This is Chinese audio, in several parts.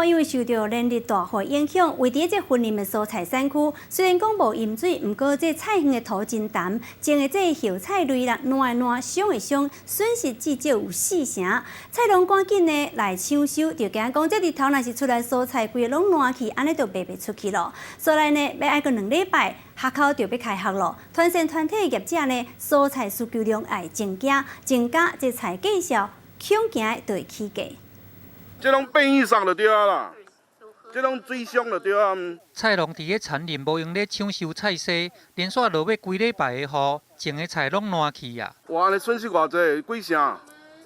因为受到连日大雨影响，位伫这云林的蔬菜产区，虽然讲无淹水，不过这菜园的土真淡，种的这叶菜类啦，烂的烂，伤的伤，损失至少有4成。菜农赶紧呢来抢收，就惊讲这日头若是出来蔬菜规个拢烂去，安尼就卖袂出去咯。所以呢，要挨个2礼拜，学校就要开学咯。团体的业者呢，蔬菜需求量爱增加，这菜价销恐惊就会起价。 这种变异上就对啊啦，这种水伤就对啊。菜农伫个田林无用咧抢收菜色，连续落尾几礼拜的雨，种的菜拢烂去啊！哇，安尼损失偌济？几成？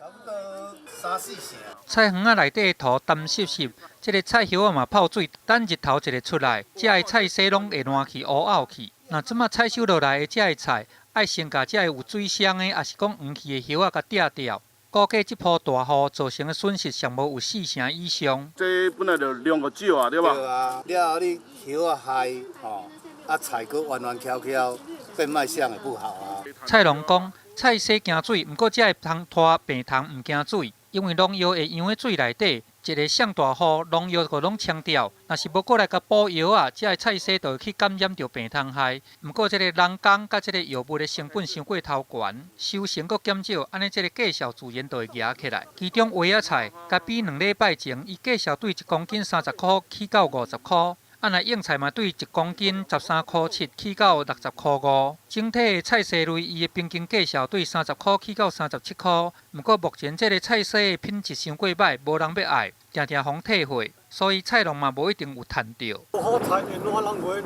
差不多3、4成。菜园仔内底的土湿湿湿，这个菜叶啊嘛泡水，等日头一个出来，这的菜色拢会烂去、乌凹去。那即马采收落来的这的菜，爱先甲这有水伤的，也是讲黄去的叶啊，甲摘掉。 估计这波大雨造成的损失上无有4成以上。这本来就量就少啊，对吧？对啊，了后你叶啊害吼，菜佫弯弯翘翘，变卖相也不好啊。菜农讲，菜色惊水，不过这会通拖病虫唔惊水，因为农药会养喺水内底，一个上大雨，农药就拢冲掉。若是无过来甲补药啊，这菜色就会去感染着病虫害。不过这个人工甲这个药物的成本伤过头悬，收成佫减少，安尼这个价销自然就会压起来。其中花仔菜，甲比2礼拜前，伊价销对1公斤30块起到50块。 那硬菜嘛，对1公斤13块7起到60块5。整体的菜色类，伊的平均价销对30块起到37块。不过目前这个菜色的品质伤过歹，无人要爱，常常逢退货，所以菜农嘛无一定有赚到。好菜会烂人卖，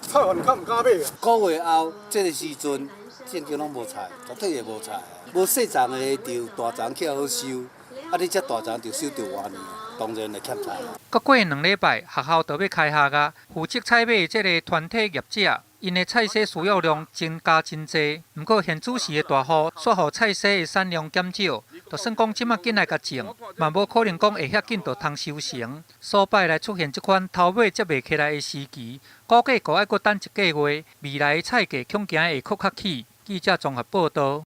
菜贩敢唔敢买啊？2月后这个时阵，正经拢无菜，绝对会无菜。无细丛的就大丛起来好收，你这大丛就收着偌呢，当然会欠菜。过2礼拜，学校就要开学啊！负责采买这个团体业者，因的菜色需要量增加真济。不过现主时的大雨，煞互菜色的产量减少。就算讲即马紧来甲种，嘛无可能讲会遐紧就通收成。所摆来出现这款头尾接袂起来的时期，估计还要搁等1个月，未来的菜价恐惊会搁较起。记者综合报道。